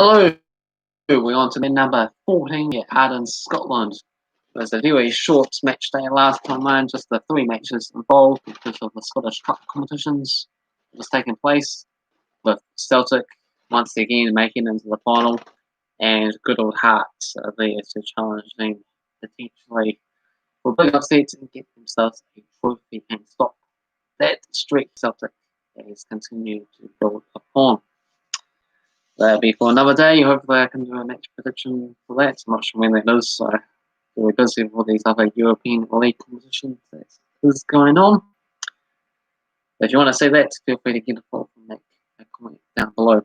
Hello, we're on to number 14 at Aberdeen, Scotland. It was a very short match day last time round, just the 3 matches involved because of the Scottish Cup competitions that was taking place, with Celtic once again making it into the final, and good old Hearts are there to challenge them potentially for big upsets and get themselves a trophy and stop that streak Celtic has continued to build upon. That'll be for another day. Hopefully I can do a match prediction for that. I'm not sure when that is, so we're busy with all these other European League competitions that is going on. If you want to see that, feel free to get a follow and make a comment down below.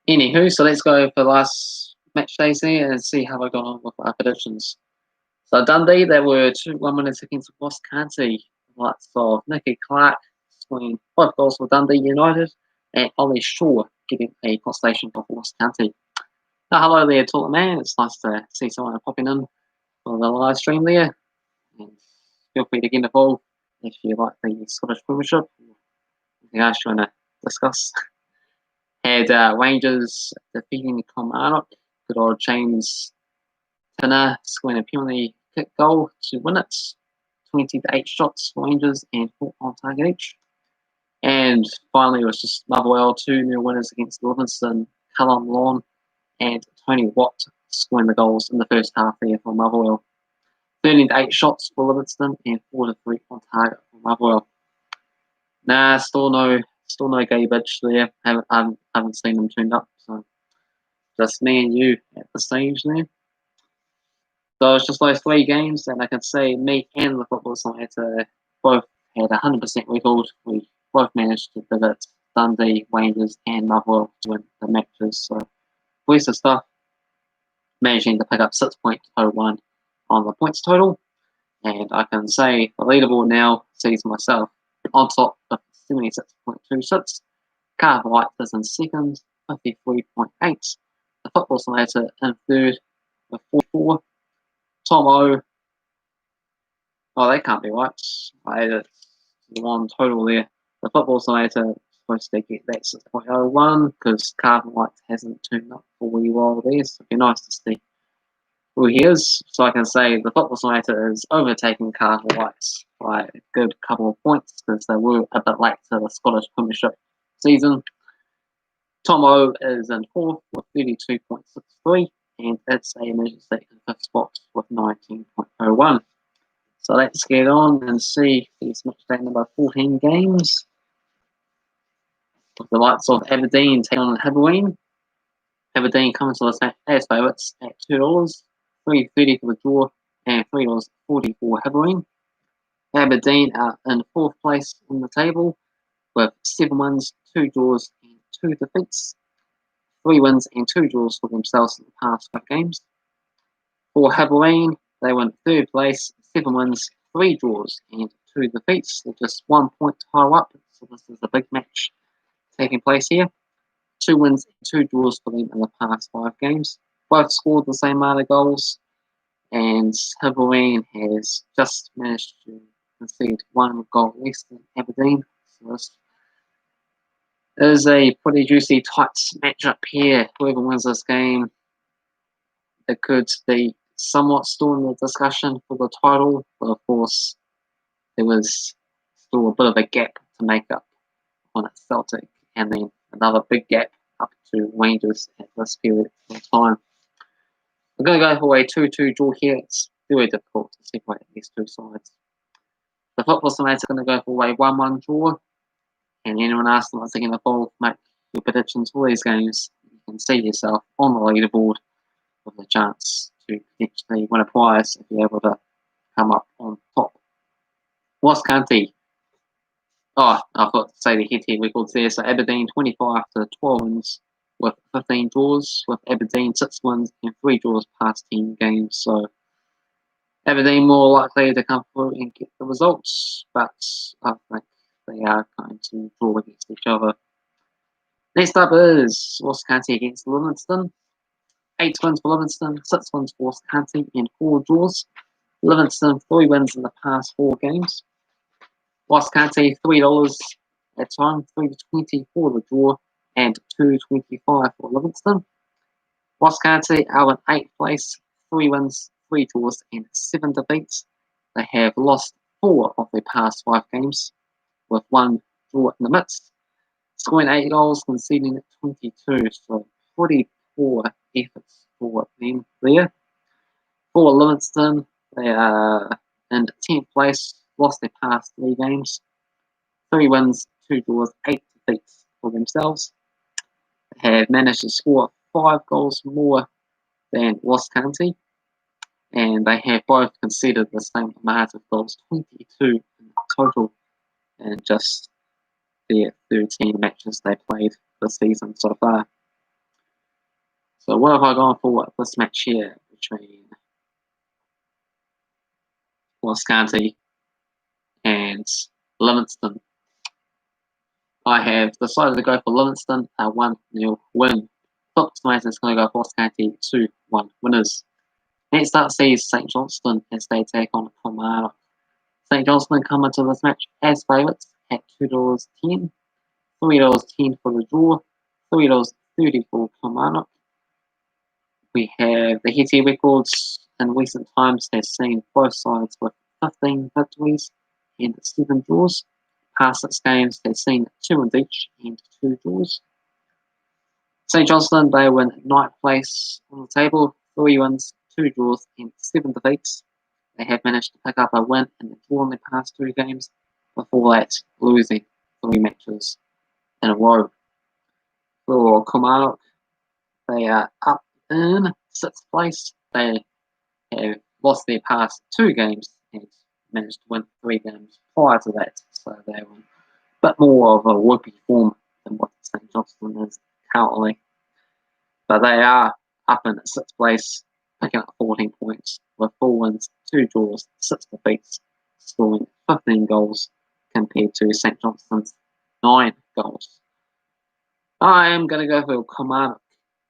Anywho, so let's go for the last match days there and see how I got on with our predictions. So Dundee, they were 2-1 winners against Ross County. Lots of Nicky Clark scoring 5 goals for Dundee United, and Ollie Shaw getting a consolation for Ross County. Now, hello there, Talk Man. It's nice to see someone popping in for the live stream there. And feel free to get involved if you like the Scottish Premiership. Anything else you want to discuss? Had Rangers defeating Kilmarnock. Good old James Tinner scoring a penalty kick goal to win it. 28 shots for Rangers and 4 on target each. And finally, it was just Motherwell 2-0 winners against Livingston. Callum Lawn and Tony Watt scoring the goals in the first half there for Motherwell. 13-8 shots for Livingston and 4-3 on target for Motherwell. Nah, still no gay bitch there. Haven't seen them turned up, so just me and you at the stage there. So it's just those 3 games, and I can say me and the Football Simulator both had 100% record. We both managed to pivot Dundee, Rangers, and Motherwell to win the matches. So, piece of stuff, managing to pick up 6.01 on the points total. And I can say the leaderboard now sees myself on top of 76.26. Cavan Wright is in second, 53.8. The Football Simulator in third with 44. Tom O. Oh, that can't be right. I added the one total there. The Football Simulator is supposed to get that 6.01 because Cavan Wright hasn't turned up for a wee while there, so it'd be nice to see who he is. So I can say the Football Simulator is overtaking Cavan Wright by a good couple of points because they were a bit late to the Scottish Premiership season. Tom O is in 4th with 32.63, and it's a emergency in 5th spot with 19.01. So let's get on and see these matchday number 14 games. With the likes of Aberdeen taking on Hibernian. Aberdeen coming to us as favourites at $2, $3.30 for the draw, and $3.40 for Hibernian. Aberdeen are in 4th place in the table with 7 wins, 2 draws, and 2 defeats. 3 wins and 2 draws for themselves in the past 5 games. For Hibernian, they were in 3rd place, 7 wins, 3 draws, and 2 defeats. They're just 1 point higher up, so this is a big match taking place here. 2 wins and 2 draws for them in the past 5 games. Both scored the same amount of goals, and Hibernian has just managed to concede 1 goal less than Aberdeen. So this is a pretty juicy, tight matchup here. Whoever wins this game, it could be somewhat still in the discussion for the title, but of course, there was still a bit of a gap to make up on Celtic, and then another big gap up to Rangers at this period of time. We're going to go for a 2-2 draw here. It's very difficult to separate these 2 sides. The Football Simulator are going to go for a 1-1 draw, and anyone else that wants to get involved, make your predictions for these games. You can see yourself on the leaderboard with a chance to potentially win a prize if you're able to come up on top. Ross County. Oh, I forgot to say the head-to-head records there. So Aberdeen 25 to 12 wins with 15 draws, with Aberdeen 6 wins and 3 draws past 10 games. So Aberdeen more likely to come through and get the results, but I think they are going to draw against each other. Next up is Ross County against Livingston. 8 wins for Livingston, 6 wins for Ross County, and 4 draws. Livingston 3 wins in the past 4 games. Ross County $3 at time, $3.20 for the draw, and 225 for Livingston. Ross County are in 8th place, 3 wins, 3 draws, and 7 defeats. They have lost 4 of their past 5 games, with 1 draw in the midst, scoring 8 goals, conceding 22. So pretty poor efforts for them there. For Livingston, they are in 10th place, lost their past 3 games, 3 wins, 2 draws, 8 defeats for themselves. They have managed to score 5 goals more than Ross County, and they have both conceded the same amount of goals, 22 in total, in just their 13 matches they played this season so far. So what have I gone for this match here between Ross County and Livingston? I have decided to go for Livingston, a 1-0 win. Top estimator is going to go for Ross County, 2-1 winners. Next up sees St Johnston as they take on Kilmarnock. St Johnston come into this match as favourites at $2.10, $3.10 for the draw, $3.30 for Kilmarnock. We have the Hetty records in recent times has seen both sides with 15 victories and 7 draws. Past 6 games has seen 2 wins each and 2 draws. St Johnston, they win 9th place on the table, 3 wins, 2 draws, and 7 defeats. They have managed to pick up a win and a draw in their past 2 games, before that losing 3 matches in a row. For Kilmarnock, they are up in 6th place. They have lost their past 2 games and managed to win 3 games prior to that, so they're in a bit more of a whoopee form than what St Johnston is currently. But they are up in 6th place, picking up 14 points with 4 wins, 2 draws, 6 defeats, scoring 15 goals compared to St Johnston's 9 goals. I am going to go for Kilmarnock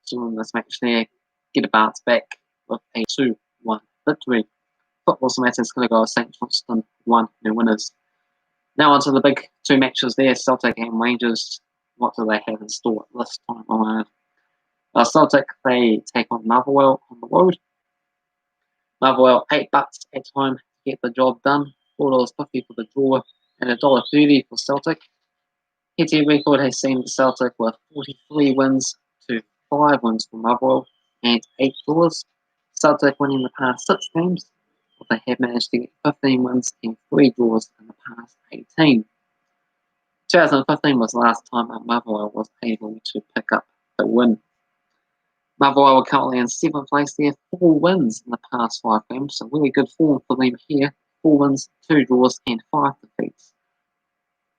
to win this match there, get a bounce back with a 2-1 victory. Football Simulator is going to go with St Johnston, 1-0 winners. Now on to the big 2 matches there, Celtic and Rangers. What do they have in store this time around? Celtic, they take on Motherwell on the road. Motherwell, $8 at home to get the job done. $4.50 for the draw and $1.30 for Celtic. Hetty record has seen Celtic with 43 wins to 5 wins for Motherwell and 8 draws. Celtic winning the past 6 games, but they have managed to get 15 wins and 3 draws in the past 18. 2015 was the last time that Motherwell was able to pick up the win. Motherwell are currently in 7th place there, 4 wins in the past 5 games, so really good form for them here. 4 wins, 2 draws, and 5 defeats.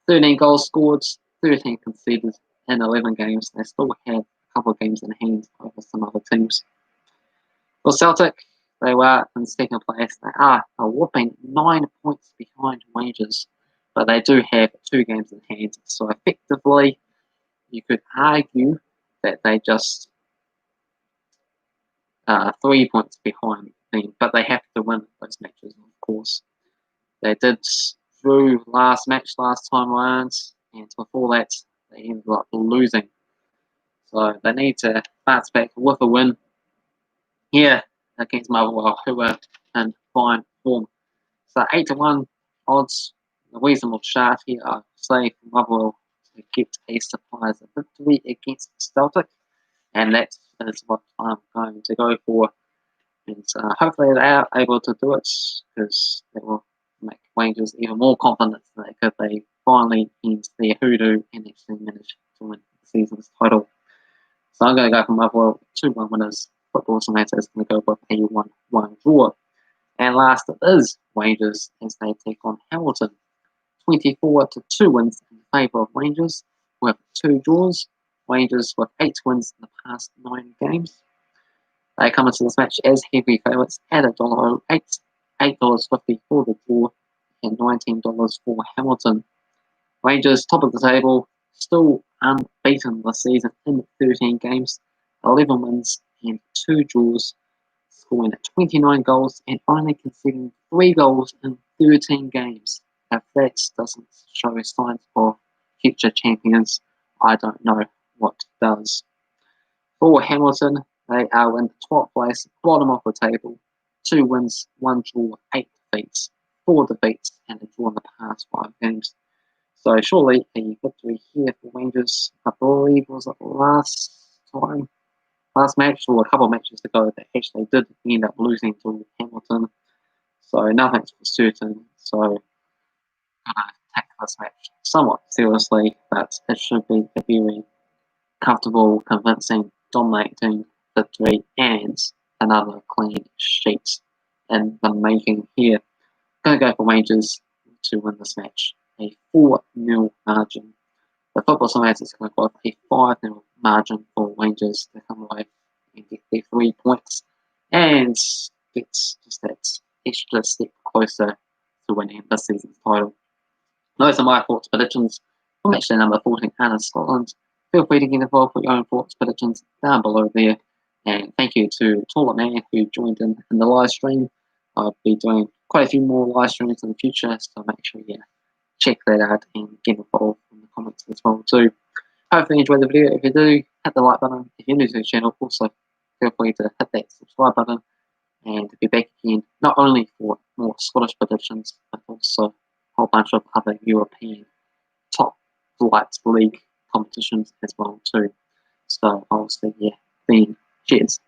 13 goals scored, 13 conceded in 11 games. They still have a couple of games in hand over some other teams. For Celtic, they were in 2nd place. They are a whopping 9 points behind Rangers, but they do have 2 games in hand. So effectively, you could argue that they just 3 points behind them, but they have to win those matches, of course. They did through last match last time around, and before that, they ended up losing. So they need to bounce back with a win here against Motherwell, who are in fine form. So 8-1 odds, a reasonable shot here, I say, for Motherwell to get a surprise victory against Celtic. And that is what I'm going to go for. And hopefully they are able to do it, because it will make Rangers even more confident that they finally end their hoodoo and actually manage to win the season's title. So I'm going to go for Motherwell, 2-1 winners. Football Simulator is going to go with a 1-1 draw. And last it is Rangers as they take on Hamilton. 24-2 wins in favour of Rangers with 2 draws. Rangers with 8 wins in the past 9 games. They come into this match as heavy favourites at $1.08, $8.50 for the draw, and $19 for Hamilton. Rangers, top of the table, still unbeaten this season in 13 games, 11 wins and 2 draws, scoring 29 goals and only conceding 3 goals in 13 games. If that doesn't show signs of future champions, I don't know what does. For Hamilton, they are in 12th place, bottom of the table. 2 wins, 1 draw, 8 defeats, 4 defeats, and a draw in the past 5 games. So surely a victory here for Rangers. I believe was it last match, or a couple of matches ago, they actually did end up losing to Hamilton. So nothing's for certain. So I'm gonna take this match somewhat seriously, but it should be a very comfortable, convincing, dominating victory and another clean sheet in the making here. Gonna go for Rangers to win this match. A 4-0 margin. The Football Simulator is going to go a 5-0 margin for Rangers to come away and get their 3 points and get just that extra step closer to winning this season's title. Those are my thoughts, predictions for match day number 14 out of Scotland. Feel free to get involved with your own thoughts, predictions down below there. And thank you to Toilet Man who joined in the live stream. I'll be doing quite a few more live streams in the future, so make sure you check that out and get involved in the comments as well too. Hopefully you enjoyed the video. If you do, hit the like button. If you're new to the channel, also feel free to hit that subscribe button and be back again, not only for more Scottish predictions, but also a whole bunch of other European top flight league competitions as well too. So I'll see you then. Cheers.